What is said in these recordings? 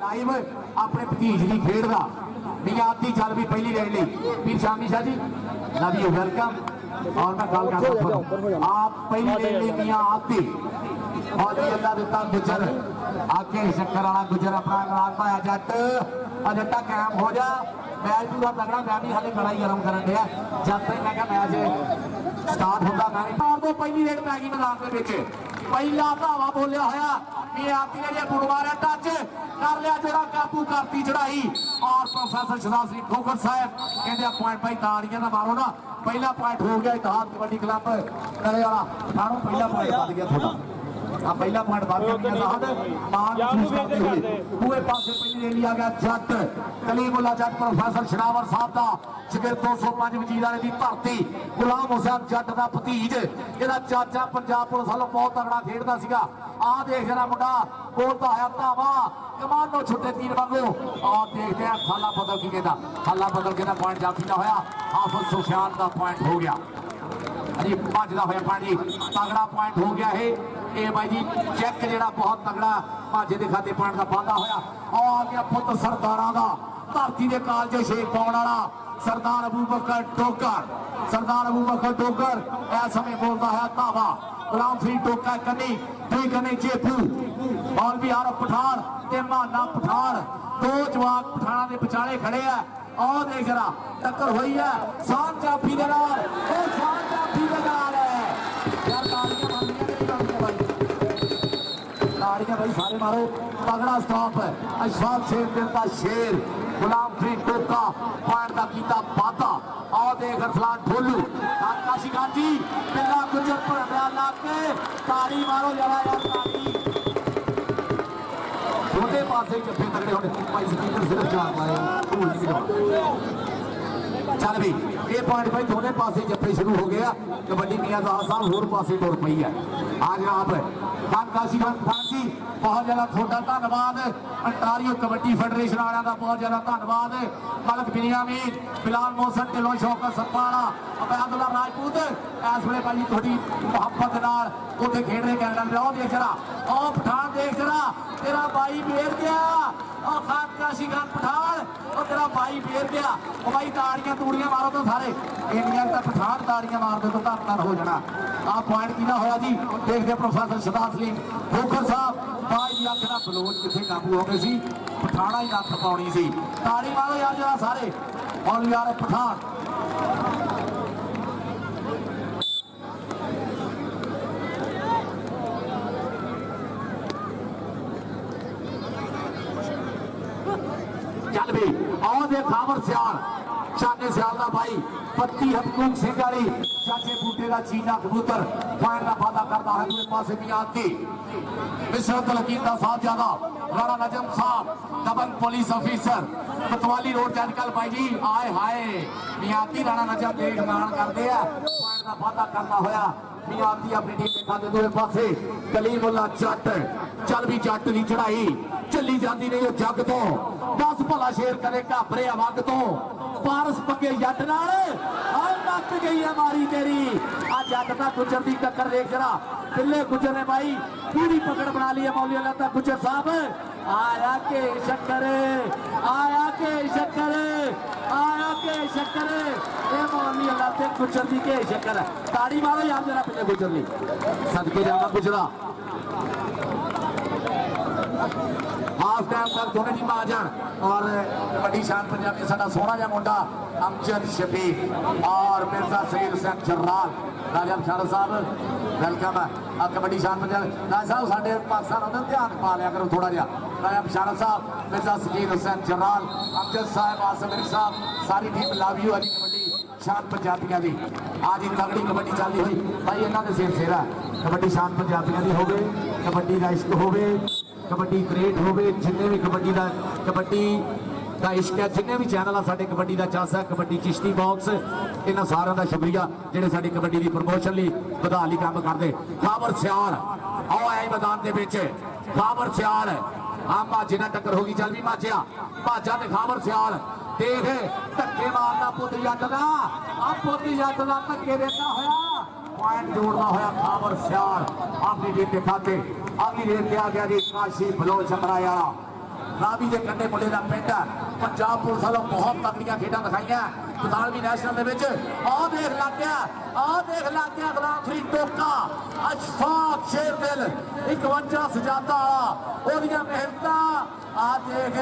Live अपने भतीज की खेड का मियादी चल भी पहली red Lee Pir Shami Shah ji love you welcome. और मैं गल करता आप पहली रेड ली मियां आती और अल्लाह दिता गुजर आके शक्कर वाला गुजर अपना इमरान भाई जट अजट्टा कायम हो जा मैच पूरा तगड़ा मैं भी हाले कड़ाई गरम करन दिया जब तक मैं मैच स्टार्ट होता मैं मार दो पहली रेड पै गई मैदान के विच पहला धावा बोलिया होया मियादी ने जे बुड़ मारिया टच कर लिया जोड़ा काबू करती चढ़ाई और प्रोफेसर शहजाद शरीफ खोखर साहब कहते पॉइंट भाई ताड़ियां ना मारो ना पहला पॉइंट हो गया इतिहाद कबड्डी क्लब करे वाला थानों पहला पॉइंट बच गया थोड़ा पहला पॉइंट बात पूरे पासे पहली रैली आ गया जट कलीमुल्ला जट प्रोफेसर शरावर साहब का शिगिर 205 वजीर वाले की धरती गुलाम हुसैन जट का भतीज ਇਹਦਾ चाचा पंजाब पुलिस वालों बहुत तगड़ा खेडदा सीगा आ देख जरा मुंडा बोलता है धावा कमानो छुट्टे तीर वांगू और देखते हैं खाला बदल की कहता खाला बदल के पॉइंट जाफी का होया हाफिज सुफियान का पॉइंट हो गया अजी भजदा होया पानी तगड़ा पॉइंट हो गया है ये भाई जी चेक जो बहुत तगड़ा भाजे के खाते पॉइंट का वाधा होया और आ गया पुत सरदारा का धरती के कालजे शेख पाने वाला सरदार अबू बकर टोकर सरदार अबू बकर टोकर इस समय बोलता है धावा गुलाम फरीद टोकर कन्नी दुई कन्नी चेपू और भी आर पठान ते माना पठान दो जवाक पठाना के विचाले खड़े है और देख जरा टक्कर हुई है सान जाफी दे नाल सान जाफी दे नाल है यार ताड़ियां भाई सारे मारो तगड़ा स्टॉप है अशफाक शेर देता शेर गुलाम फरीद टोका पॉइंट का कीता वादा और देख अरसलान ढोलू काशी गांधी पिल्ला गुजर पर ला के ताड़ी मारो जरा यार ताड़ी छोटे पासे जफे तगड़े होने भाई स्पीकर सिर्फ चार लाए चल भी ये पॉइंट भाई दोनों पासे जफे शुरू हो गया कबड्डी मियां साहब होर पासे टुर पई है आज आप खान काशी खान जी बहुत ज्यादा थोड़ा धन्यवाद अंटारियो कबड्डी फेडरेशन वालों का बहुत ज्यादा धन्यवाद मलक बिनियामीन बिलाल मोहसन ढिलों शौकत सत्ताना अबैदुल्ला राजपूत इस वे भाई थोड़ी मुहब्बत नाल उत्थे खेड रहे कैनेडा में देख जरा और पठान देख जरा तेरा भाई बेर गया और खान काशी खान पठान और तेरा भाई बेर गया और भाई ताड़ियां तूड़ियां मारो तो सारे इंडिया का पठान ताड़ियां मार दो तो धन हो जाना आ पॉइंट कितना होया जी देखते प्रोफेसर शहजाद सलीम खोखर साहब भाई जी आखना बलोच कितने काबू हो गए सी पठाना ही नथ पाउनी सी ताड़ी मारो यार जरा सारे और यार पठान चल भी और दे खावर सियाल शाने सियाल का भाई पत्ती हकूक सिंह वाली चाचे बूटे का चीना कबूतर पॉइंट का वादा करता है दूसरे पासे भी आती मिश्रत लकीर का साथ ज्यादा राणा नजम साहब दबंग पुलिस ऑफिसर कोतवाली रोड जैनकल भाई जी आए हाय मियाती राणा नजम देख मान करते हैं पॉइंट का वादा करता होया मियाती अपनी टीम के खाते दूसरे पासे कलीमुल्ला जट चल भी जट की चढ़ाई चली जाती नहीं जग तो 10 भला शेर करे घाबरे वग तो पारस पगे जट नाल लग गई है मारी तेरी आ जट का गुजर की टक्कर देख जरा पिल्ले गुजर ने भाई पूरी पकड़ बना ली है मौली अल्लाह गुजर साहब आया के शक्कर आया के शक्कर आया के शक्कर ये मौली अल्लाह गुजर की के शक्कर ताड़ी मारो यार जरा पिल्ले गुजर ली सदके जाना गुजरा हाफ टाइम तक दोनों टीम आ जान और कबड्डी शान पंजाब में साडा सोहना जिहा मुंडा अमजद शफीक और मिर्जा सईद हुसैन जर्राल राजा बशारत साहब वेलकम है कबड्डी शान पंजाब राजा साहब साडे पाकिस्तान आते ध्यान पा लिया करो थोड़ा जिहा राजा बशारत साहब मिर्जा सईद हुसैन जर्राल अमजद साहब आसिम अली साहब सारी team love you Ali kabaddi शान पंजाबियों की आज ही तगड़ी कबड्डी चलती हुई भाई इन्हों के सिर सिर है कबड्डी शान पंजाबियों की होवे कबड्डी का इश्क होवे कबड्डी क्रिएट होवे जिन्हें भी कबड्डी का इश्क है जिन्हें भी चैनल आ साडे कबड्डी का चस है कबड्डी चिश्ती बॉक्स इन्होंने सारों का शुक्रिया जिहड़े साडी कबड्डी की प्रमोशन लई वधा लई काम करते खाबर सियाल आओ आए मैदान के बिच खाबर सियाल आ माझे नाल टक्कर होगी चल भी माझिया माझा ते खाबर सियाल देख धक्के मारना पुत जट का आ पुत जट का धक्के देता होया पॉइंट जोड़ना होया खाबर सियाल अपनी टीम के खाते अगली रेल के आ गया जी काशी बलोच अमराया रावी के कंढे मुंडे का पिंड है। पंजाब पुलिस वालों बहुत तगड़ियां खेडां दिखाइयां बदालवी नैशनल देख लग गया गुलाम फरीद टोका अशफाक शेरदिल 51 सजादा वाला मेहनत आ देख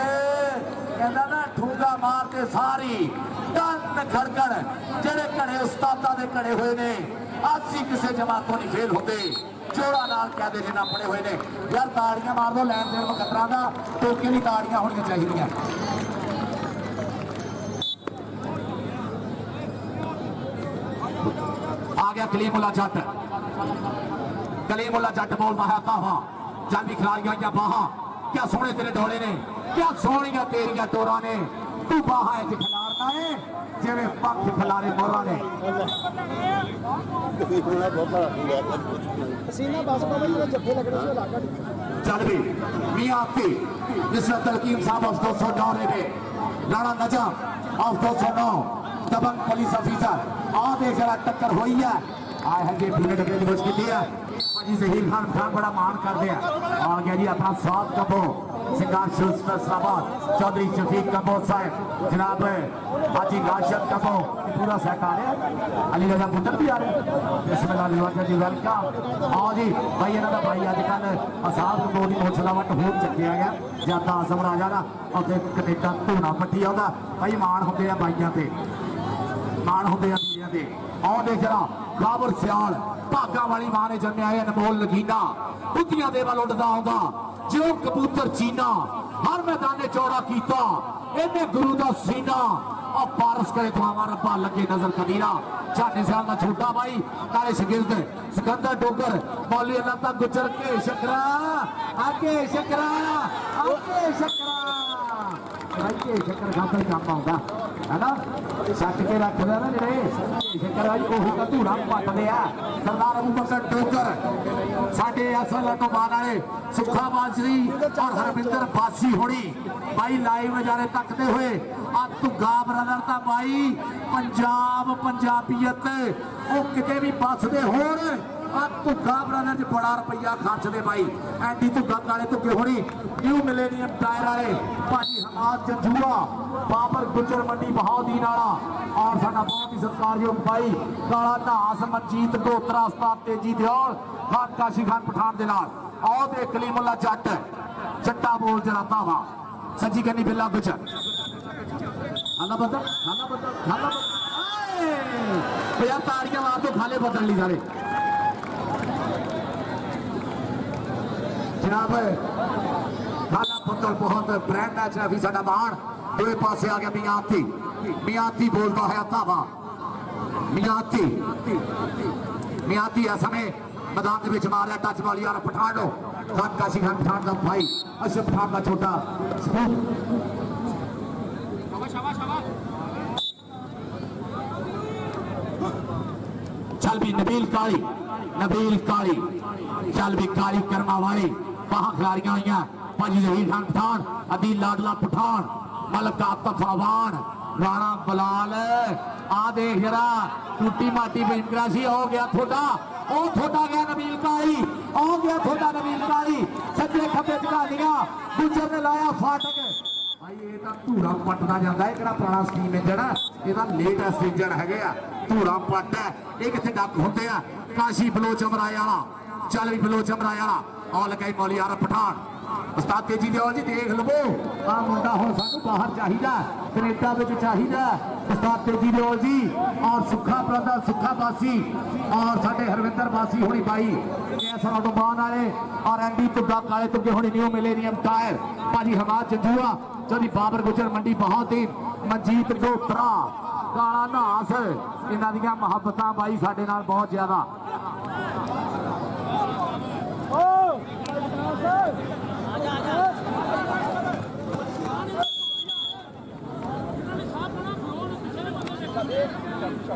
कहना ना ठूंगा मारते सारी टन खड़कण जेड़े घड़े उस्तादा दे घड़े हुए ने आसी किसी जमातों नहीं फेल होते जोड़ा नाल कहते जिन्ना पड़े हुए ने यार ताड़ियां मार दो लैन देन मुकद्दरां दा टोके दी ताड़ियां होनी चाहिए। आ गया कलीमुल्ला जट बोलता है ताहा जानी खिलाड़ियां या बाहा क्या सोने तेरे डोले ने क्या सोनिया तेरिया टोरा ने तू बाहा खिलारता है जिवें पंख खिलारे मोरा ने चल भी मियां आपकी मिस्टर तलकीम साहब ऑफ 209 में राणा नजम ऑफ 209 दबंग पुलिस ऑफिसर आ देख जरा टक्कर हुई है आए है जी पूरे डब्बे की कोशिश की है जी जहीर खान खान बड़ा मान करते हैं आ गया जी अपना साथ कबो सिंगार फैसलाबाद चौधरी शफीक कबो साहब जनाब हाजी राशिद कबो पूरा सहका रहे अली रजा पुत्र भी आ रहे बिस्मिल्लाह जी वेलकम आओ जी भाई इन्हों का भाई अजकल असाब बोली मोछला वट हो चुकिया गया ज्यादा आसम राजा का और कनेडा धूना पट्टी आता भाई मान होंगे बाइया से मान होंगे धीरिया से आओ देख जरा काबर सियाल भागा वाली मां ने जन्मिया है अनमोल लगीना बुद्धियां दे वाल उड़दा आउंदा जिउं कबूतर चीना हर मैदाने चौड़ा कीता इन्हें गुरु दा सीना और पारस करे दुआवां रब्बा लगे नजर कदीरा झाने साल का छोटा भाई नाले शगिर्द सिकंदर डोगर मौलवी अल्लाह गुजर के शकरा आगे शकरा आगे शकरा आगे शक्कर खातर काम आउंदा है ना सट के रखदा ना जेड़े शक्कर भाई ओही का धूड़ा पटदे आ सरदार अबू बकर डोगर साडे असल तो बाद वाले सुखा बाजरी और हरविंदर बासी होनी भाई लाइव नजारे तकते हुए आ धुग्गा ब्रदर ता भाई पंजाब पंजाबीयत ओ किते भी बसदे होण धुग्गा ब्रदर च बड़ा रुपया खर्चते भाई एंडी धुग्गा काले धुग्गे होनी न्यू मिलेनियम टायर वाले भाजी हमाद जंजूआ बाबर गुजर मंडी बहाउद्दीन वाला और साडा बहुत ही सत्कारयोग भाई काला नास मनजीत गोत्रा उस्ताद तेजी दियोल खान काशी खान पठान दे नाल आओ ते कलीमुल्ला जट चट्टा बोल जरा तावा सज्जी करनी बिल्ला गुजर खाना बदल यार ताड़ियां मार दो खाले बदल ली सारे जनाब खाना पुत्र बहुत ब्रांड मैच है साडा मान दो पासे आ गया मियाती बोलता है तावा मियाती है समय मैदान के बीच मार टच वाली यार पठान लो खान काशी खान पठान का भाई अशरफ खान का छोटा चल भी नबील काली चल भी काली कर्मा वाली वहां खिलाड़ियां हुई भाजी जहीर खान पठान अदील लाडला पठान मलक आतफ अवान राणा बलाल आ देख जरा टूटी माटी बेंकराशी हो गया थोड़ा गया नबील काली हो गया थोड़ा नबील काली सज्जे खब्बे टिकालियां गुजर ने लाया फाटक भाई ये तो धूड़ा पटदा जांदा है किहड़ा पुराना स्कीम इंजन है ये तो लेटेस्ट इंजन है धूड़ा पट है ये कितने डक होंगे काशी बलोच अमराए वाला चल भी बलोच अमराए वाला और लगाई मौली यार पठान उस्ताद तेजी दिओल जी देख लवो आ मुंडा हुण सानू बाहर चाहिदा कनेडा विच चाहिदा उस्ताद तेजी दिओल जी और सुखा ब्रदर सुखा बासी और साडे हरविंदर बासी होनी भाई कैसा ऑटोबान वाले और एंडी तुग्गा काले तुग्गे होनी न्यू मिलेनियम टायर भाजी हमाद जंजूआ चौधरी बाबर गुजर मंडी बहाउद्दीन मनजीत गोत्रा काला नास इन्हां दियां मुहब्बतां भाई साडे नाल बहुत ज्यादा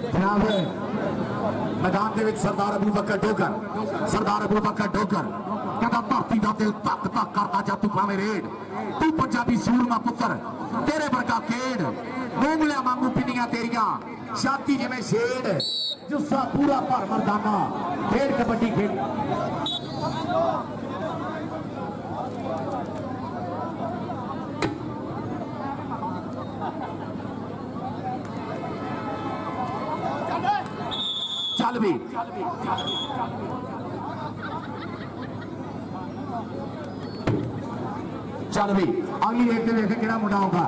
जनाब मैदान के सरदार अबू बकर डोगर कहता धरती का दिल धक धक करता जा तू भावे रेड तू पंजाबी सूरमा पुत्र तेरे वर्गा खेड मोंगलिया मांगू पिनिया तेरिया छाती जिवें शेड जुस्सा पूरा भर मरदाना खेड कबड्डी खेड चल भी चल भी अगली रेट से देखें कि मुंडा होगा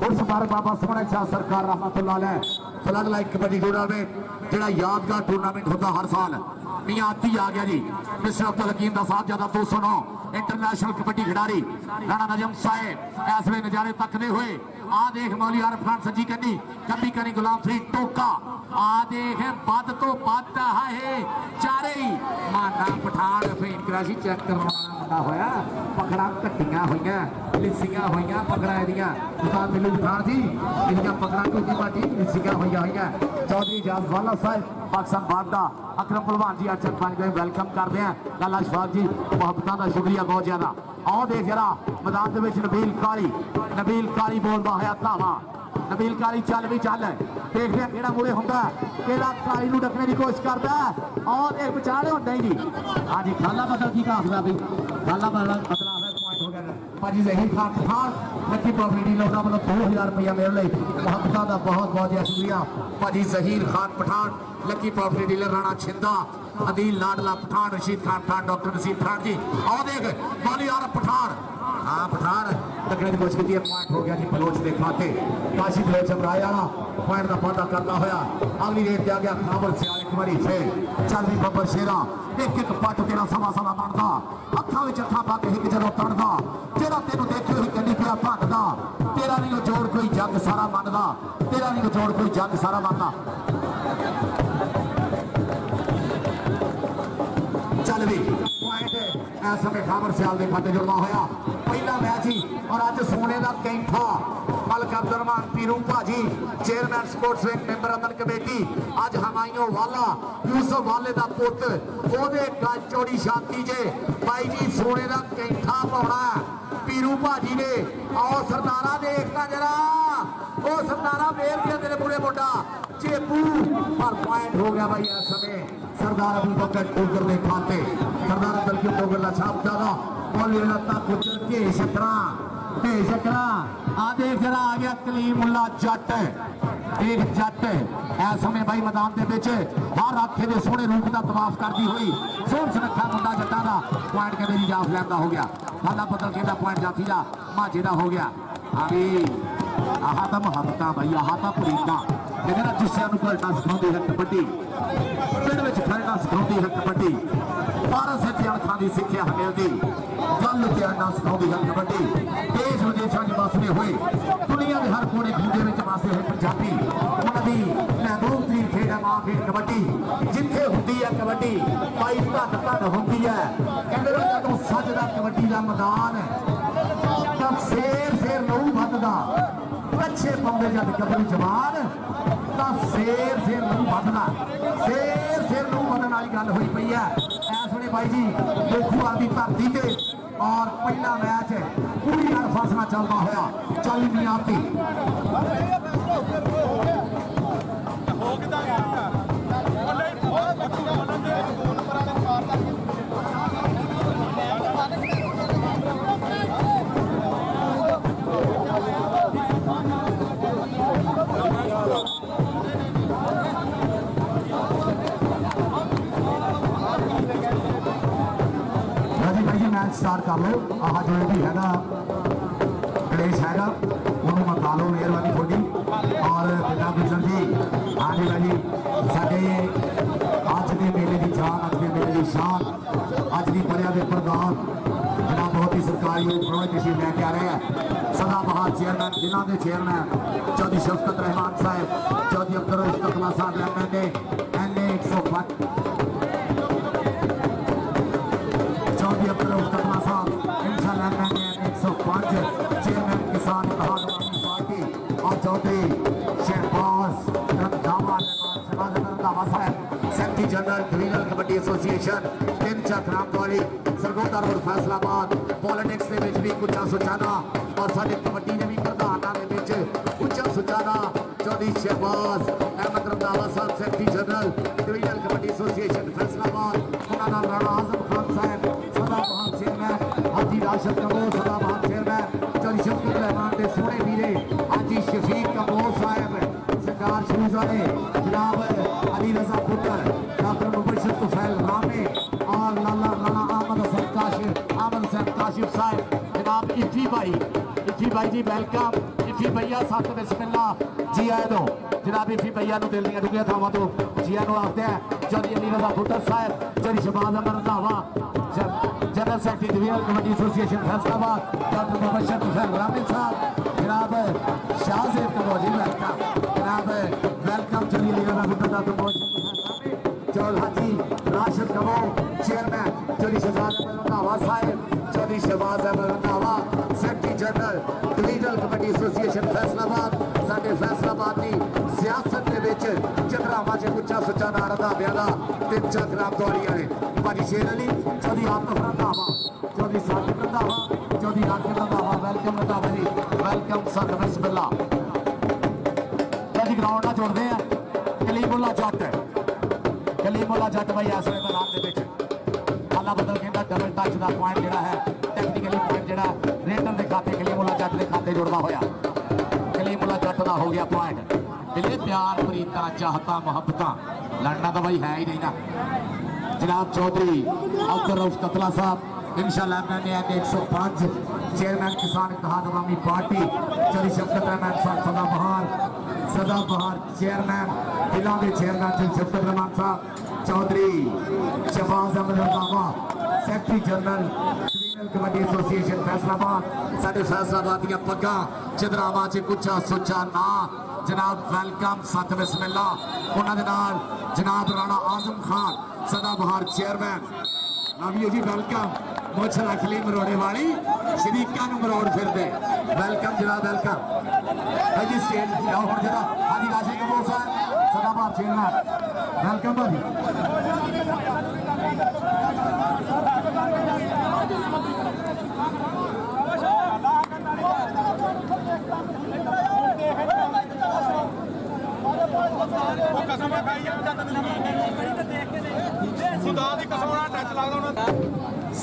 उस बार बाबा सोहना शाह सरकार रहमतुल्लाह अलैह फ्लड लाइट कबड्डी टूर्नामेंट जो यादगार टूर्नामेंट होता हर साल मियां आती आ गया जी मिस्टर अब्दुल हकीम दा साहब ज्यादा 209 इंटरनेशनल कबड्डी खिडारी राणा नजम साहेब इस वे नजारे तकते हुए आ देख मौली आरफ खान सजी कन्नी कभी करी गुलाम फरीद टोका आ देख बद तो बद है चारे ही माना पठान फेन कराशी चेक करवाना होया पकड़ा कट्टियां हुई लिसियां हुई पकड़ा एदियां उस्ताद मिलू पठान जी इनका पकड़ा टूटी बाटी लिसियां हुई चौधरी जाज वाला साहब पाकिस्तान बाददा अकरम पहलवान जी अचक बन गए वेलकम करते हैं लाला शफाक जी मोहब्बत का शुक्रिया बहुत ज्यादा आओ देख जरा मैदान नबील काली बोलता है धावा नबील काली चल भी चल देखते हैं कि मुड़े होंगे कि काली को डकने की कोशिश करता है और एक बचाने होता ही नहीं हाँ जी खाला बदल की काफला भी खाला बदला पॉइंट हो गया भाजी जहीर खान पठान लकी प्रॉपर्टी लोगों मतलब 2000 रुपया मेरे लिए मोहब्बत का बहुत बहुत शुक्रिया भाजी Zaheer Khan Pathan lucky property dealer Rana Chhinda Adeel Ladla Pathan Rashid Khan Pathan doctor Naseeb Pathan जी आओ देख मौली आरफ पठान हाँ पठान तकने की कोशिश की पॉइंट हो गया जी बलोच के खाते काशी बलोच अमराए वाला पॉइंट का वादा करता होया अगली रेत आ गया खाबर सियाल एक बारी फिर चल भी बब्बर शेरा एक एक पट तेरा सवा सवा बनता अखा में अखा पा के एक जरो तड़दा जेरा तेनू देखे ही कन्नी पिया भटदा तेरा नहीं जोड़ कोई जग सारा मनदा तेरा नहीं जोड़ कोई जग सारा मनदा चल भी पॉइंट इस समय खाबर सियाल के खाते जुड़ना होया पहला मैच ही और अज सोने का कैंठा मलक अब्दुलरहमान पीरू भाजी चेयरमैन स्पोर्ट्स विंग मेंबर अमन कमेटी अज हमायूं वाला यूसुफ वाले का पुत ओदे गज चौड़ी छाती जे भाई जी सोने का कैंठा पाउणा पीरू भाजी ने आओ सरदारा देखना जरा ओ सरदारा वेर दिया तेरे बुरे मुंडा चेपू पर पॉइंट हो गया भाई इस समय सरदार अबू बकर टोगर ने खाते सरदार अब्दुल की टोगर ला छाप दादा बोली लता गुजर के शकरा आ देख जरा आ गया कलीमुल्ला जट एक जट इस समय भाई मैदान के बीच हर आखे के सोहने रूप का तवाफ करती हुई सोहन सुनखा मुंडा जट्टा का पॉइंट कहते जी जाफ लैन का हो गया खाला बदल के पॉइंट जाफी का माझे का हो गया अभी आह तो मुहब्बत भाई आह तो प्रीता कहते ना जुस्सिया घलटा सिखाती है कबड्डी पिंड में खड़ना सिखाती है कबड्डी 12 से अणखा की सिक्ख्या मिलती गल त्यागना सिखाती है कबड्डी देश विदेशों में वसते हुए दुनिया के हर कोने खूजे में वसते हुए पंजाबी उन्होंने महबूब तरीन खेड है मां खेड कबड्डी जिथे होती है कबड्डी भाई धन धन होती है कहते जो सजदा कबड्डी का मैदान तब शेर शेर लहू बददा अच्छे पाते जब कबड्डी जवान शेर शेर लहू बदना शेर शेर लहू बदन वाली गल हुई पई है इस वे भाई जी गोखूवाल की धरती से और पहला मैच पूरी फासला चलता होया चल मियाती मैच स्टार्ट कर लो आह जो भी है गणेश है उन्होंने मंगा लो मेहरबानी थोड़ी और पिता गुजर जी हाँ जी भाई साढ़े अज के मेले की जान अज के मेले की शान अज की बड़िया के प्रधान जिन्हें बहुत ही सरकारी तशरीफ लैके आ रहे हैं सदा बहार चेयरमैन जिला के chairman Chaudhary Shafqat Rehman sahab Chaudhary Abdul Rashid sahab N A 105 Chaudhry Abdul Rashid sahab इंशाल्लाह एन 105 चेयरमैन किसान पार्टी और Chaudhry Shahbaz Randhawa secretary general divisional kabaddi association तीन चक्राम वाली सरगोदा रोड फैसलाबाद पॉलिटिक्स के भी कुछ सुचाना और साढ़े कबड्डी ने भी प्रधाना के उच्च सुचाना चौधरी शहबाज अहमद रंधावा साहब secretary general divisional kabaddi association Faisalabad उन्होंने राणा आजम खान साहब सदाबहार चेयरमैन हाजी राशिद कबूर सदाबहार चेयरमैन चौधरी शफकत रहमान के सोने वीरे हाजी शफीक कबूर साहब सरकार शूज वाले जनाब अली रजा शरीफ साहब जनाब इफी भाई जी वेलकम इफी भैया सत बिस्मिल्ला जी आए दो जनाब इफी भैया दिल दी डूंघियां थावां तो जी आए आखते हैं Chaudhary Ali Raza Bhuttar sahab Chaudhry Shahbaz Ahmad Randhawa general secretary divisional committee association Faisalabad doctor Mubashar Hussain रामिल साहब जनाब शाह सेफ कबोजी वेलकम जनाब वेलकम चौधरी अली रजा भुट्टर डॉक्टर मुबशर चौल हाजी राशिद कबो chairman Chaudhry Shahzad Ahmad Randhawa sahab Chaudhry Shahbaz Ahmad Randhawa secretary general divisional committee association Faisalabad साडे फैसलाबाद की सियासत के विच चतरावां च उच्चा सुच्चा नां रंधावियां दा ते चतराम दौड़ी वाले भाजी शेर अली चौधरी आतफ रंधावा चौधरी साकिब रंधावा चौधरी राकिब रंधावा वेलकम रंधावा जी वेलकम सर बिस्मिल्ला जी ग्राउंड ना जोड़ते हैं कलीमुल्ला जट भाई इस वे मैदान के विच आला बदल कहता डबल टच का पॉइंट जोड़ा है टैक्नीकली पॉइंट जोड़ा रेडर के खाते कलीमुल्ला जट के खाते जुड़ना होया कलीमुल्ला जट का हो गया पॉइंट दिले प्यार प्रीता चाहता मोहब्बत लड़ना तो भाई है ही नहीं ना जनाब चौधरी अब्दुल रऊफ कतला साहब इंशाल्लाह मैंने 105 चेयरमैन किसान इत्तेहाद अवामी पार्टी चौधरी शफकत रहमान साहब सदाबहार चेयरमैन जिला के chairman Chaudhary Shafqat Rehman sahab Chaudhry Shahbaz Ahmad Randhawa secretary general divisional committee association Faisalabad साडे फैसलाबाद दी पग्गां चदरावां च कुछा सुचा ना जनाब वेलकम सत बिस्मिल्ला उन्हां दे नाल जनाब राणा आजम खान सदाबहार चेयरमैन नवी जी वेलकम मुछ रख ली मरोड़े वाली शरीका मरोड़ फिर दे वेलकम जनाब वेलकम भाई जी स्टेज जाओ हम जरा हाजी राशिद कपूर साहब सदाबहार चेयरमैन वेलकम भाजी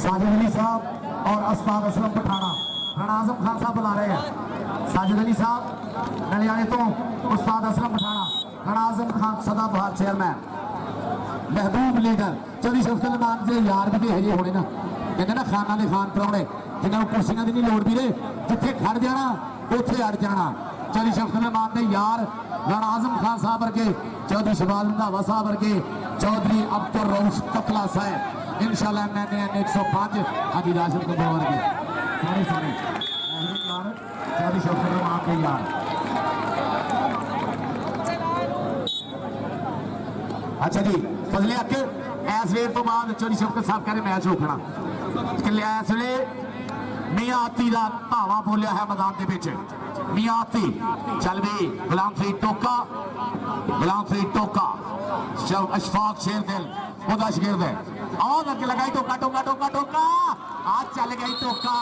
साजिद अली साहब और अस्ताद असलम पठाना राणा आजम खान साहब बुला रहे हैं साजिद अली साहब नलियाने तो उस्ताद असलम पठाना राणा आजम खान सदाबहार चेयरमैन महबूब लीडर चौधरी शफकत रहमान के यार भी तो है होने ना कहते ना खाना के खान प्राहुणे जिन्होंने कुर्सियां की नहीं लोड़ भी जिथे खड़ जाना उत्थे अड़ जाना चौधरी शफकत रहमान के यार राणा आजम खान साहब वर्गे चौधरी शहबाज रंधावा साहब वर्गे चौधरी अब्दुल रऊफ कतला साहब इंशाल्लाह मैंने 105 हाजी राशिद कपूर वर्गे सारे चौधरी शफकत रहमान के यार अच्छा जी फजले अक इस वेर तो बाद चौधरी शफकत साहब कह रहे मैच रोकना इस वे मियां आती का धावा बोलिया है मैदान के पिछ मियां आती चल भी गुलाम फरीद टोका अशफाक शेर दिल खुदा शिगिर्द है और लगे लगाई टोका टोका टोका टोका आज चल गई टोका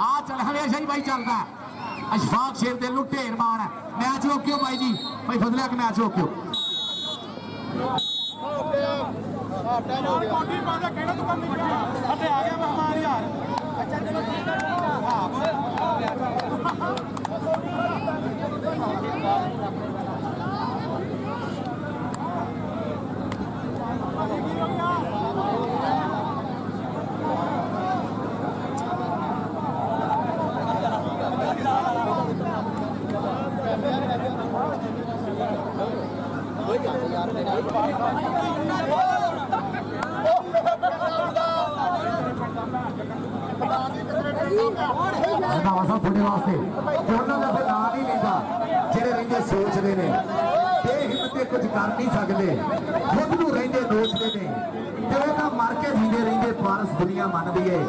आज चल हमेशा ही भाई चलता है अशफाक शेर दिल ढेर मान है मैच रोक्यो भाई जी भाई फजले के मैच रोक्यो थोड़े वास्ते उन्होंने फिर नाम नहीं लेता जेडे रेंदे सोचते ने बेहिम्मते कुछ कर नहीं सकते खुद नूं रेंदे दोचते ने ते ओह मर के जींदे रेंदे पारस दुनिया मनदी है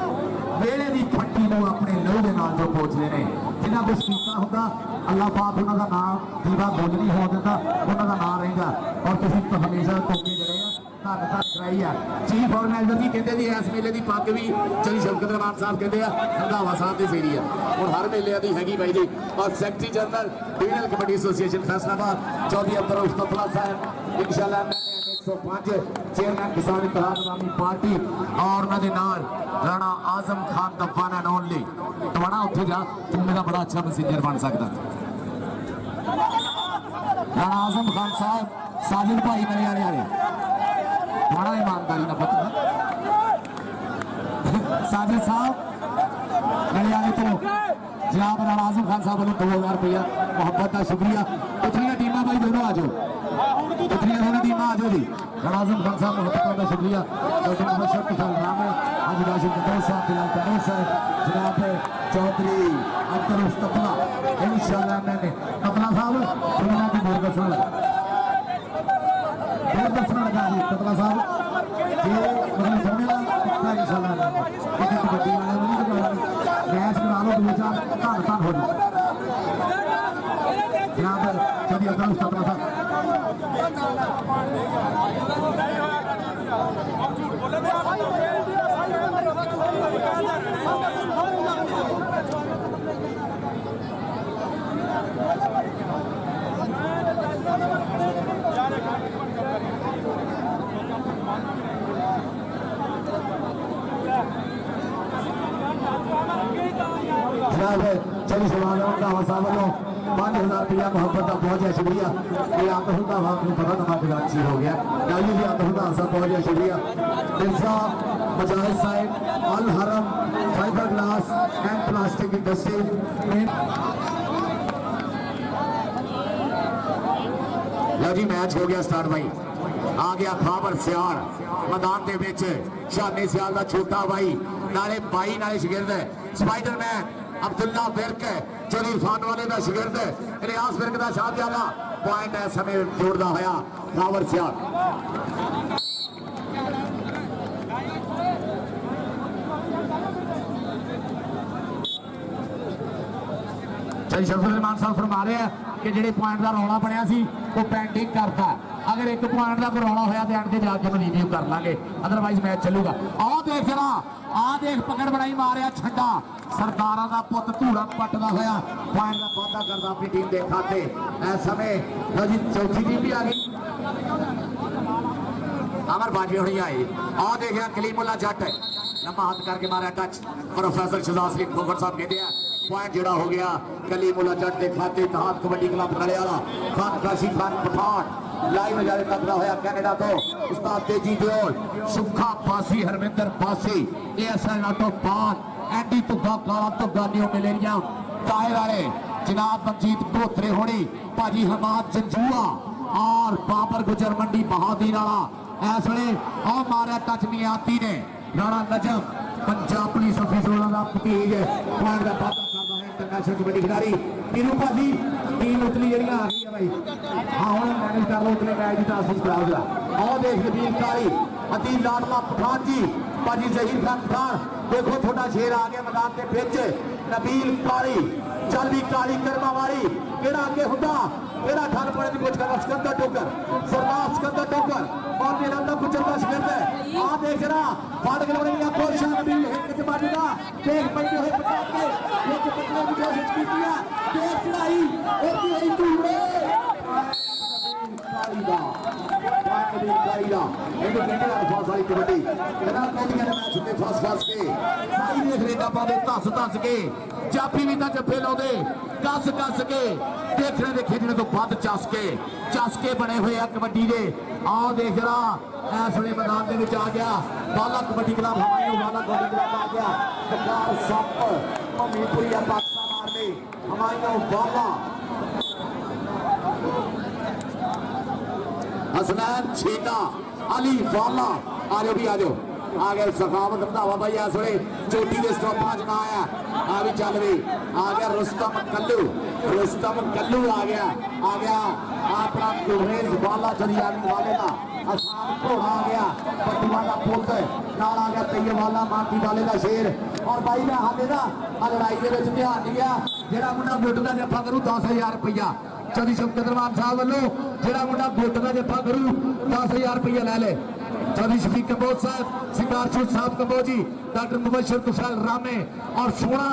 वेले की फट्टी नूं अपने लहू दे नाल जो पोचदे ने जिन्हां कुछ कीता हुंदा अल्लाह पाक उन्हां दा नाम दीवा बोल नहीं हो दिंदा उन्हां दा नाम रहिंदा और तुसीं तो हमेशा टोके जड़े आ कराई है चीफ ऑर्गेनाइजर जी कहते जी इस मेले की पग भी चौधरी शफकत रहमान साहब कहते हैं रंधावा साहब की सीढ़ी है और हर मेले की हैगी भाई जी और secretary general divisional committee association Faisalabad Chaudhry Abdul Rauf Katla sahab इंशाल्लाह 105 चेयरमैन किसान इत्तेहाद अवामी पार्टी और उन्होंने नाल Rana Azam Khan the one and only तुम्हारा उत्थे जा तू मेरा बड़ा अच्छा मैसेंजर बन सकता राणा आजम खान साहब साजिद भाई मेरे वाले बड़ा ईमानदारी ना पता साजिद साहब गलियाले तो जनाब राणा आजम खान साहब वालों 2000 रुपया मोहब्बत का शुक्रिया। उथलियां टीमां भाई दोनों आ जाओ, उथलियां दोनों टीमां आ जाओ जी। राणा आजम खान साहब मोहब्बत का शुक्रिया। डॉक्टर मोहम्मद शफी खान राम है, हाजी राशिद कपूर साहब, बिलाल कपूर साहब, जनाब चौधरी अख्तर मुस्तफा इंशाल्लाह मैंने कपला साहब उन्होंने भी बहुत दसना लगा जी कपला साहब ये मतलब सोने का इंशाल्लाह कबड्डी वाले मैच करा लो 2 4 धन धन हो जाए यहाँ पर चलिए अख्तर मुस्तफा साहब चली सवाल साहब वालों 5000 रुपया मोहब्बत का बहुत ज्यादा शुक्रिया। ये आता होता आपको पता नमाज अच्छी हो गया गाली भी आता होता सब बहुत ज्यादा शुक्रिया। Mirza मजाहिद sahib Al Haram fibre glass and plastic industry लो जी मैच हो गया स्टार्ट भाई। आ गया खाबर सियाल मैदान के विच शानी सियाल का छोटा भाई नाले भाई नाले शिगिरद स्पाइडरमैन अब्दुल्ला विरक चौधरी इरफान वाले का शिगिरद रियाज विरक का शाहजादा पॉइंट है समय जोड़ता होया खाबर सियाल। शफीमान साहब फरमा रहे हैं कि जेडे पॉइंट का रौला बनया सी वो पेंडिंग करता। अगर एक पॉइंट का रौला होया तो एंड जाके हम रिव्यू कर लांगे, अदरवाइज मैच चलूगा। आ देख जरा आ देख पकड़ बनाई मारिया छड्डा सरदारा का पुत धूड़ा पटदा होया पॉइंट का वादा करता अपनी टीम के खाते। इस समय जी चौथी टीम भी आ गई अमर बाजी होनी आई। आ देखिया कलीमुल्ला जट लम्बा हाथ करके मारा टच प्रोफेसर शहजाद सलीम खोखर साहब कहते हैं पॉइंट जोड़ा हो गया कलीमुल्ला जट के खाते। इत्तेहाद कबड्डी क्लब नड़ियाला खान काशी खान पठान लाइव नजारे तकड़ा होया कैनेडा तो उस्ताद तेजी दियोल सुखा पासी हरमिंदर पासी एएसएल नाटो पान एंडी तुगा काला तुगा न्यू मिलेरिया ताए वाले जनाब मंजीत बोत्रे होनी भाजी हमाद जंजुआ और बाबर गुजर मंडी बहादी नाला इस वे और मारा टच मियाती ने राणा नजम पंजाब पुलिस ऑफिसर का भतीज पॉइंट का वादा करता है इंटरनेशनल कबड्डी खिलाड़ी पीरू भाजी टीम उतली जी आ गई है भाई। हाँ हम मैनेज कर लो उतले मैच की तासीस कराओ जरा। और देख नबील कारी अतीम लाडला पठान जी भाजी जहीर खान पठान देखो थोड़ा शेर आ गया मैदान के बिच नबील कारी चल भी काली कर्मा वाली केड़ा आगे हुंदा केड़ा ठन पड़े की कुछ करना सिकंदर टोकर सरदार सिकंदर टोकर और मेरा अंदर कुछ चलता सिकंदर है। आ देख जरा फाड़ के लड़ने का कोशिश नबील हेड के बाजू का देख पैंदे हुए पटा के ये के पटने की कोशिश की है देख चढ़ाई और की है दूरे काली दा काली दा इनको कहते हैं फास वाली कबड्डी कना कहते हैं मैच में फास फास के साई देख लेता पावे धस धस के जाफी भी तो जफे लाउंदे कस कस के देखने दे खेडने तो बद चस्के बने हुए हैं कबड्डी दे। आओ देख रहा इस वे मैदान के विच आ गया बाला कबड्डी क्लब हमारे बाला कबड्डी क्लब आ गया सरकार सप ममीपुरिया पाकिस्तान आर्मी हमारे बाला हसनैन छीना अली वाला आ जाओ भी आ जाओ आ गया सखावत रंधावा भाई इस वे चोटी के स्टॉपा च ना आया आ भी चल भी आ गया रुस्तम कल्लू आ गया अपना गुरेज वाला चलियानी वाले का आसान घोड़ा आ गया पट्टू वाला पुत नाल आ गया तैये वाला मानती वाले का शेर। और भाई मैं हाले ना लड़ाई के ध्यान नहीं गया जेड़ा मुंडा गुट का जफा करू 10,000 रुपया चौधरी शफकतरमान साहब वालों जेड़ा मुंडा गुट का जफा करू 10,000 रुपया ले ले। चौधरी शफीक कंबोज साहब सिंगार छूट साहब कंबोजी डॉक्टर मुबशर कुशल रामे और सोना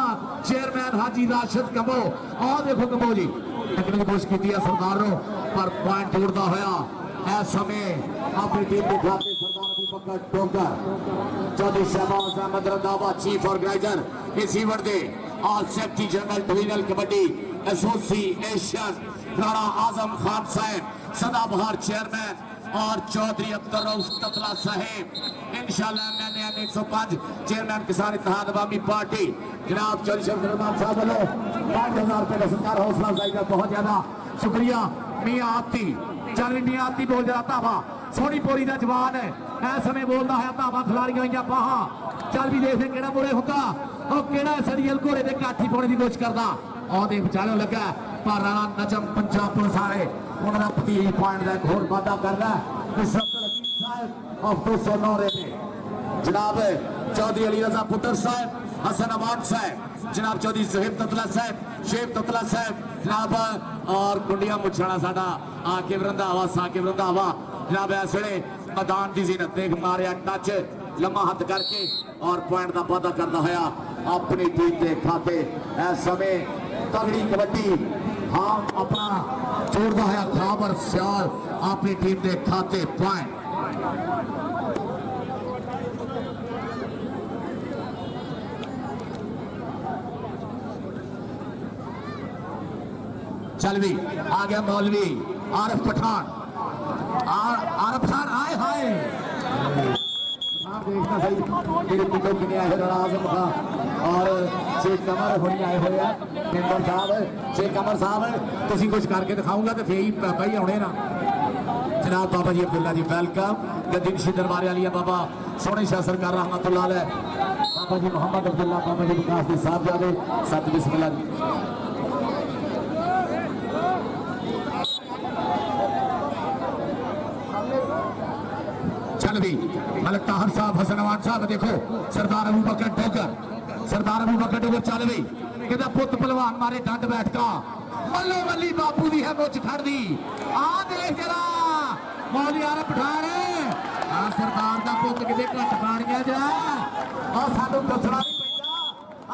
चेयरमैन हाजी राशिद कंबो। और देखो कंबोजी तकने की कोशिश की सरदारों पर पॉइंट तोड़ता होया इस समय अपनी टीम के खाते सरदार अबू बकर डोंगर चौधरी शहबाज अहमद रंधावा चीफ ऑर्गेनाइजर इस इवेंट के और secretary general divisional kabaddi association Rana Azam Khan sahab सदाबहार चेयरमैन और चौधरी अब्दुल रऊफ ततला साहेब इंशाअल्लाह MNN 105 चेयरमैन किसान इत्तेहाद अवामी पार्टी जनाब चौधरी शफकत रहमान साहब वालों 5000 रुपए का सरकार हौसला अफजाई का बहुत ज्यादा शुक्रिया। मियां आती चल मियां आती बोल जरा धावा सोनी पोरी का जवान है इस समय बोलता है धावा खिलाड़ियां हुई बाहा चल भी देखते केड़ा मुड़े होगा और केड़ा सरियल घोड़े के काठी पाने की कोशिश करता और विचारों लगा पर राणा नजम पंजाब पुलिस वाले उन्होंने 25 पॉइंट का घोर वाधा करना जनाब चौधरी अली रजा पुत्र साहब हसन अमान साहब जनाब चौधरी सुहेब ततला साहब शेब ततला साहब जनाब और कुंडिया मुछाणा साडा आके वृंदावा साके वृंदावा जनाब इस वेले मैदान की जीनत देख मारिया टच लम्मा हथ करके और पॉइंट का वाधा करता होया अपनी टीम के खाते इस समय तगड़ी कबड्डी हाँ अपना जोड़ता है खराबर सियाल अपनी टीम के खाते पॉइंट चल भी आ गया मौलवी आरिफ पठान आरिफ खान आए हाय देखना सही मेरे पिटो किने आए आजम खान और शेख कमर होनी आए हुए हैं मेंबर साहब शेख कमर साहब तुसी कुछ करके दिखाऊंगा तो फिर ही भाई आने ना जनाब बाबा जी अब्दुल्ला जी वेलकम गद्दी नशीद दरबार वाली बाबा सोहने शाह सरकार रहमतुल्लाह अलैह बाबा जी मोहम्मद अब्दुल्ला बाबा जी विकास जी साहब जादे सत बिस्मिल्लाह जी चल भी मलिक ताहर साहब हसन अमान साहब देखो सरदार अबू बकर डोगर चल भी कहता पुत पहलवान मारे डंड बैठका मल्लो मल्ली बापू दी है मुझ खड़ दी आ देख जरा मौली आरे पठान आ सरदार दा पुत किते घट पाणिया जा आ सानू दसना नहीं पैंदा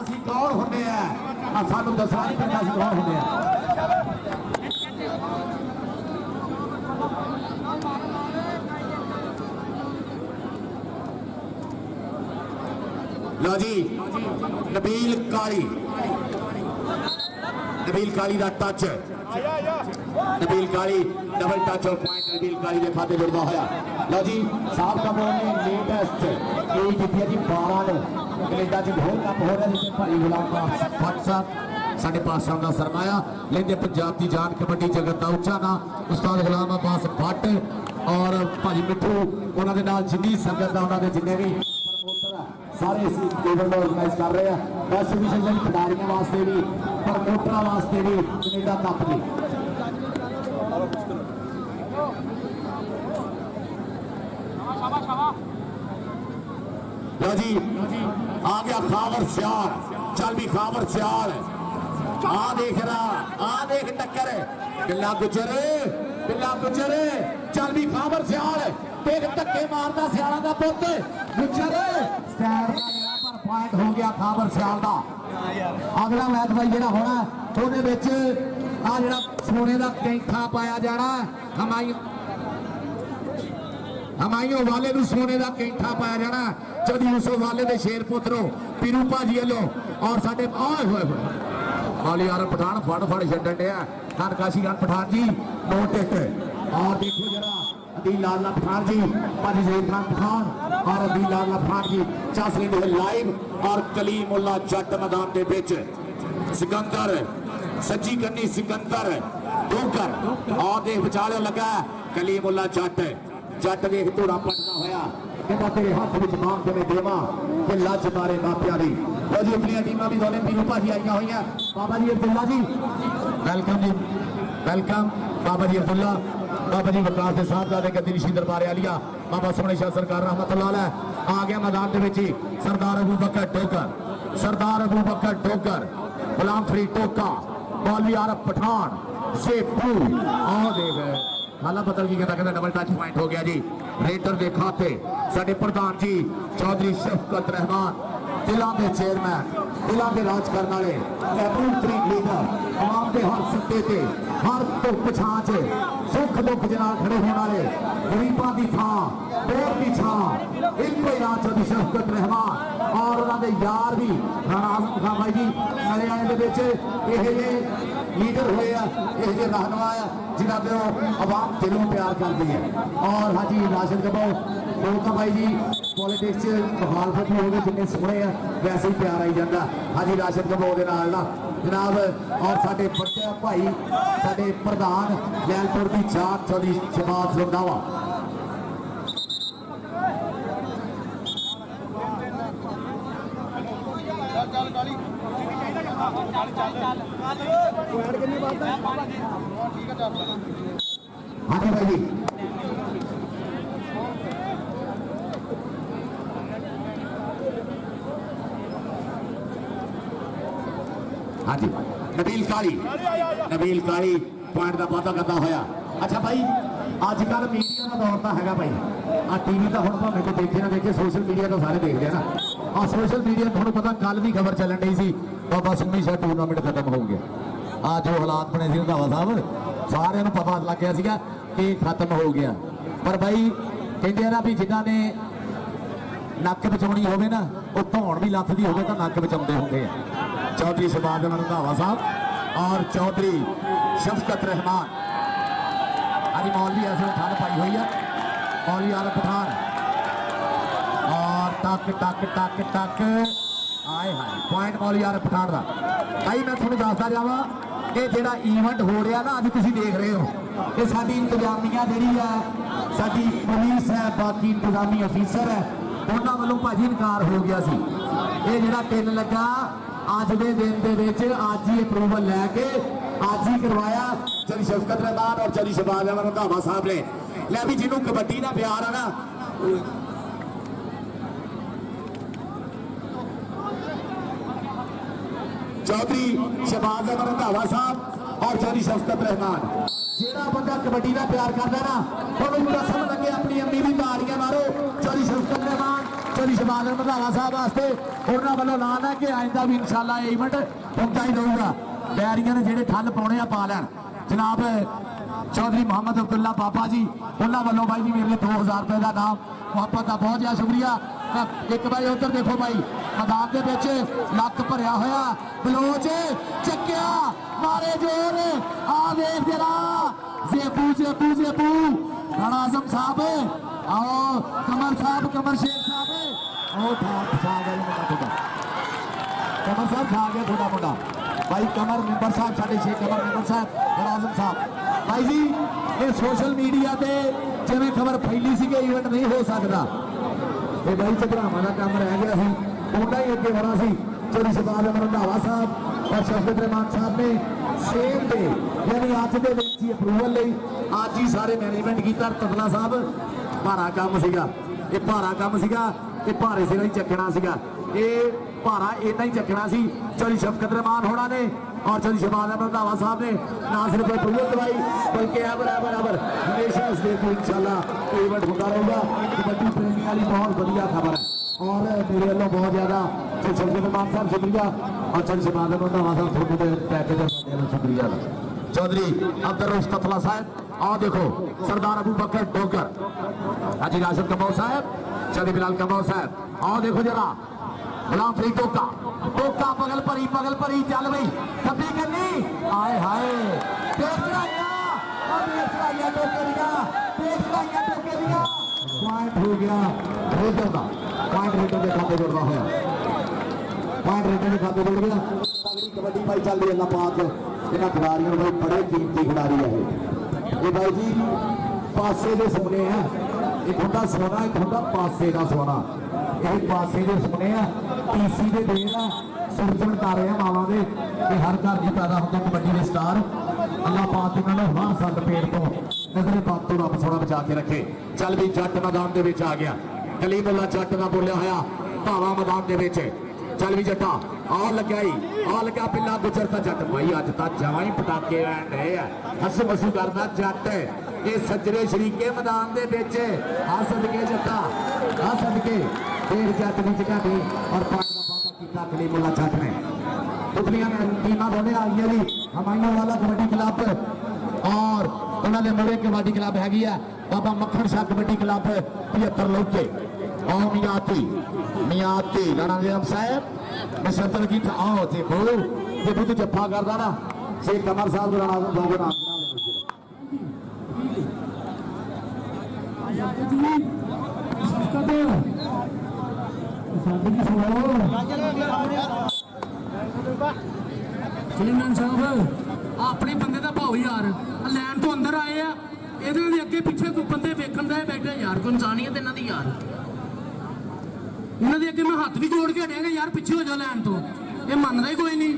असि कौन हुंदे आ सानू दसना नहीं पैंदा असि कौन हुंदे आ लो जी नबील काली का टच नबील काली डबल टच और पॉइंट नबील काली के खाते जुड़ता होया लो जी साहब का ने लेटेस्ट यही जीती जी 12 ने कनेडा च ढोल कप हो रहा जिसमें भाई गुलाम भट्ट साहब साढ़े पास का सरमाया लेंदे पंजाब की जान कबड्डी जगत का उच्चा ना उस्ताद गुलाम अब्बास भट्ट और भाई मिठू उन्होंने जिन्नी संगत का उन्होंने जिन्ने भी सारे इस इवेंट ऑर्गेनाइज कर रहे हैं बेस्ट विशेष खिडारियों वास्ते भी प्रमोटरों वास्ते भी कनेडा कप की लो जी आ गया खावर सियाल चल भी खावर सियाल आ देख रहा आ देख टक्कर बिल्ला गुजर चल भी खावर सियाल देख धक्के मारता सियाला का पुत गुजर स्टैंड पर पॉइंट हो गया खावर सियाल का अगला मैच भाई जो होना ਉਹਦੇ ਵਿੱਚ ਆ ਜਿਹੜਾ ਸੋਨੇ ਦਾ ਕੈਂਠਾ ਪਾਇਆ ਜਾਣਾ हमायूं वाले ਨੂੰ सोने का कैंठा पाया जाना चौधरी यूसुफ वाले के शेर पुत्रों पीरू भाजी वालों और साडे आए होए मौली यार पठान फड़ छड्डण दिया खान काशी खान पठान जी नो टिक और देखो जरा अदील लाला पठान जी भाजी जहीर खान पठान और अदील लाला पठान जी चस रहे लाइव और कलीमुल्ला जट मैदान के बिच सिकंदर सज्जी कन्नी सिकंदर डोगर और देख विचाले लगा कलीमुल्ला जट देख धूड़ा पटना होया कहता तेरे हाथ में मांग के मैं देवा ते लज मारे मापिया दी लो जी अपनी टीमां भी दोने पीरू भाजी आईयां होईयां बाबा जी अब्दुल्ला जी वेलकम बाबा जी अब्दुल्ला बाबा जी विकास के साहबजादे गद्दी नशीद दरबार आलिया बाबा सोहने शाह सरकार रहमतुल्लाह अलैह आ गया मैदान के विच सरदार अबू बकर डोगर गुलाम फरीद टोका मौलवी आरफ पठान सेपू आ देख हालात बदल की कहता डबल टच पॉइंट हो गया जी रेडर के खाते साडे प्रधान जी चौधरी शफकत रहमान दिलों के चेयरमैन दिलों के राज करने वाले एपरूटरी लीडर आवाम के हर सत्ते से हर धुप छां से सुख दुख जनाल खड़े होने वाले गरीबों की थां बोर की छां एक कोई राज चौधरी शफकत रहमान और उन्होंने यार भी राणा आजम खान भाई जी नले वाले लीडर हुए ये रहनुमा जिन्हों के आवाम दिलों प्यार करती है। और हाँ जी राशिद कपूर तो भाई जी पॉलिटिक्स मुखालफत भी होगी जिन्ने सोहने वैसे ही प्यार आई जाता। हाँ जी राशिद कपूर के नाल ना जनाब और साडे बड़े भाई साडे प्रधान लैलपुर की जात चौधरी शहबाज रंधावा हाँ जी भाई जी हाँ जी नबील काली पॉइंट का वादा करता होया। अच्छा भाई अजकल मीडिया का दौर तो है भाई आ टीवी तो हम भावे को देखे ना देखे सोशल मीडिया तो सारे देखते हैं ना। आ सोशल मीडिया थोड़ा पता कल भी खबर चलन रही सी बाबा सुन्नी शाह टूर्नामेंट खत्म हो गया। आ जो हालात बने सी रंधावा साहब सारे पता लग गया सीगा कि खत्म हो गया। पर भाई कहते ना भी जिन्हों ने नक बचानी होवे ना वो धौण भी लथदी होवे तो नक बचाते होंगे। चौधरी शहबाज रंधावा साहब और चौधरी शफकत रहमान अभी मौलवी ऐसे ठंड पाई हुई है। मौलवी आलम पठान और टक टक टक टक आए हाय पॉइंट मौलवी आलम पठान का। भाई मैं थोड़ा दसदा जावा कि जो ईवेंट हो रहा ना अभी तुम देख रहे हो कि साडी इंतजामिया जी है साडी पुलिस है बाकी इंतजामी अफीसर है उन्होंने वालों भाजी इनकार हो गया सी। ये जो टिन लगा अज के दिन के अज ही अप्रूवल लैके अज ही करवाया चौधरी शफकत रहमान और चौधरी शहबाज रंधावा साहब ने। लै भी जिन्होंने कबड्डी का प्यार है ना चौधरी शहबाज रंधावा साहब और चौधरी शफकत रहमान जेड़ा बंदा कबड्डी का प्यार करता ना उन्होंने कसम लगे अपनी अम्मी भी ताड़ियां मारो। चौधरी शफकत रहमान चौधरी शहबाज रंधावा साहब वास्ते उन्होंने वालों ऐलान है कि आइंदा भी इंशाल्लाह ये इवेंट होता ही रहूगा। बैरियां ने जेडे ठल पाने पा लैन। जनाब चौधरी मोहम्मद अब्दुल्ला बाबा जी उन्होंने वालों भाई जी मेरे 2000 रुपए का नाम मोहब्बत का बहुत ज़्यादा शुक्रिया। एक भाई उधर देखो भाई मैदान के बिच लक भरिया होया बलोच चक्या मारे जोर आ वेख जरा जेबू जेबू जेबू राणा आजम साहब आओ कमर साहब कमर शेख साहब ओ खा गए कमर साहब खा गया थोड़ा मोटा भाई कमर मेंबर साहब साढ़े 6 कमर मेंबर साहब राणा आजम साहब भाई जी ये सोशल मीडिया पे जिवें खबर फैली सी कि इवेंट नहीं हो सकता ये भाई झगड़ावां का काम रह गया सी उन्ना ही अगे होना सी। चौधरी शहबाज रंधावा साहब और शफकत रहमान साहब ने सेम डे यानी अज के दिन ही अप्रूवल लई अज ही सारे मैनेजमेंट किया। तबला साहब भारा काम सीगा ये भारा काम सीगा ये भारे सिर ही चकना सीगा ये भारा इन्ना ही चकना सी। चौधरी शफकत रहमान होना ने और चौधरी शहबाज रंधावा साहब ने ना सिर्फ अप्रूवल दवाई बल्कि बराबर हमेशा इस डे को इंशाल्लाह इवेंट होता रहेगा। कबड्डी प्रेमी वाली बहुत बढ़िया खबर है और मेरे वालों बहुत ज़्यादा शफकत रहमान साहब शुक्रिया और चौधरी शहबाज रंधावा साहब थोड़े पैकेज शुक्रिया। चौधरी अब्दुल रऊफ कतला साहब और देखो सरदार अबू बकर डोगर हाजी राशिद कपूर साहब चौधरी बिलाल कपूर साहब और देखो जरा गुलाम फरीद टोका पगल परी चल भाई कभी करनी आए हाय पॉइंट हो गया रेडर का पॉइंट रेडर के खाते जुड़ना होया पॉइंट रेडर के खाते जुड़ गया। तगड़ी कबड्डी भाई चल रही अल्लाह पाक इन्होंने खिलाड़ियों भाई बड़े कीमती खिलाड़ी है ये भाई जी पासे के सोने हैं एक होता सोना एक होता पासे का सोना ये पासे के सोने हैं तीसी के देर है सुरजन तारे हैं मावा के हर घर की पैदा होते कबड्डी के स्टार अल्लाह पाक इन्होंने हर सट पेड़ तो नजरे बात तो रब सोना बचा के रखे। चल भी जट मैदान के आ गया कलीमुल्ला जट का बोलिया होया भावा मैदान के चल भी जट्टा आ लग्या पिला गुजर का जट भाई अज तक जवा ही पटाके लैन रहे हैं हस मसू करना जट ये सज्जरे शरीके मैदान के आ सदके जट्टा आ सदके फिर जट की जगह दी और पॉइंट का वादा किया कलीमुल्ला जट ने। पुतलियां टीमां दोने आ गई जी हमायूं वाला कबड्डी क्लब और उन्होंने मुड़े कबड्डी क्लब हैगी है बाबा मक्खन शाह कबड्डी क्लब 75 लोके और मियाती राणा आजम साहब निशंतर की आओ देखो तो जफ्फा करता ना शेख कमर साहब राणा आजम दो नाम अपने बंदे का भाव यार लैन तो अंदर आए आ ਇਹਦੇ ਅੱਗੇ ਪਿੱਛੇ ਕੋਈ ਬੰਦੇ ਵੇਖਣ ਦਾ ਬੈਠੇ ਯਾਰ ਕੋਈ ਇਨਸਾਨੀਅਤ ਇਹਨਾਂ ਦੀ ਯਾਰ ਇਹਨਾਂ ਦੇ ਅੱਗੇ ਮੈਂ ਹੱਥ ਵੀ ਜੋੜ ਕੇ ਹਟਿਆਗਾ ਯਾਰ ਪਿੱਛੇ ਹੋ ਜਾ ਲੈਣ ਤੋਂ ਇਹ ਮੰਨਦਾ ਹੀ ਕੋਈ ਨਹੀਂ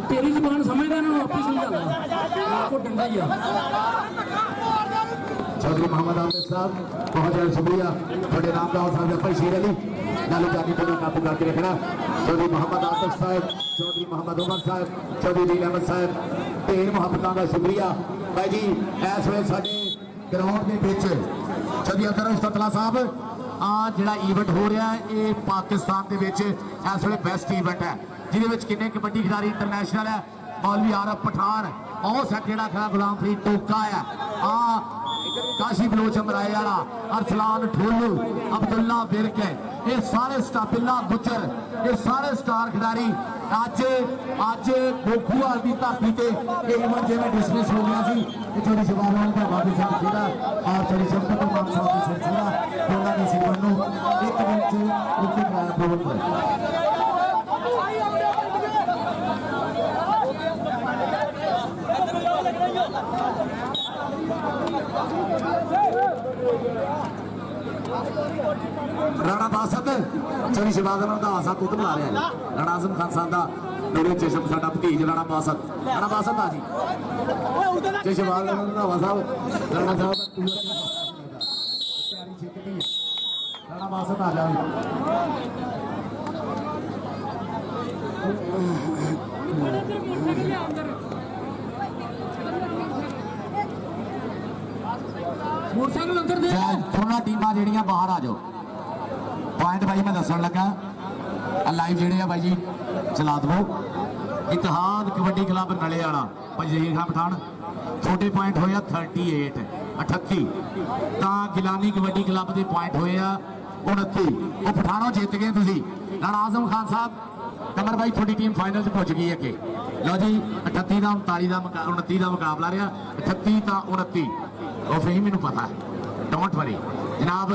ਤੇਰੀ ਜ਼ੁਬਾਨ ਸਮਝਦਾ ਇਹਨਾਂ ਨੂੰ ਆਪੇ ਸਮਝਾ ਲਾ ਕੋ ਡੰਡਾ ਹੀ ਆ चौधरी मोहम्मद आमिर साहब बहुत ज़्यादा शुक्रिया बड़े नाम का साहब जफर शेर अली नालू जानी को काबू करके रखना चौधरी मोहम्मद आतिफ साहब चौधरी मोहम्मद उमर साहब चौधरी लील अहमद साहब ढेर मुहब्बतों का शुक्रिया भाई जी इस वे साडे ग्राउंड के चौधरी अख्तर उस्ततला साहब ਜਿਹੜਾ ਈਵੈਂਟ ਹੋ ਰਿਹਾ ਹੈ ਇਹ ਪਾਕਿਸਤਾਨ ਦੇ ਵਿੱਚ ਇਸ ਵੇਲੇ ਬੈਸਟ ਈਵੈਂਟ ਹੈ ਜਿਹਦੇ ਵਿੱਚ ਕਿੰਨੇ ਕਬੱਡੀ ਖਿਡਾਰੀ ਇੰਟਰਨੈਸ਼ਨਲ ਹੈ मौलवी आरफ पठान और सैट जेड़ा खड़ा गुलाम फरीद टोका है काशी बलोच अमराए वाला अरसलान ठोलू अब्दुल्ला बिरक ये सारे स्टापिल्ला गुजर ये सारे स्टार खिडारी अज अज गोखूवाल की धरती से इवेंट जिवें डिसमिस हो गया सी चौधरी शबाब का बाबी साहब सीधा और चौधरी शंकर मान साहब की सिलसिला दोनों की सीवन एक दिन रुके कराया प्रबंध राणा बासत चौधरी शहबाज का हासा खुद बुला रहा है राणा आजम खान साहब का नूरे चशम साडा भतीज राणा बासत आ जी जे शहबाज रंधावा साहब राणा साहब राणा बासत आ जाओ दोनों टीमां ਜਿਹੜੀਆਂ बाहर आ जाओ पॉइंट भाई मैं दसन लगा लाइव जेडे भाई जी चला दो इतिहाद कबड्डी क्लब नले वाला भाई जहीर खान पठान छोटे पॉइंट होया 38 तो गिलानी कबड्डी क्लब के पॉइंट होए 29 वो पठानों जित गए तुम राणा आजम खान साहब कमर भाई थोड़ी टीम फाइनल पहुंच गई है कि लो जी 38 का 39 का 29 का मुकाबला रहा 38 तो 29 और फिर मैनू पता है डोंट वरी जनाब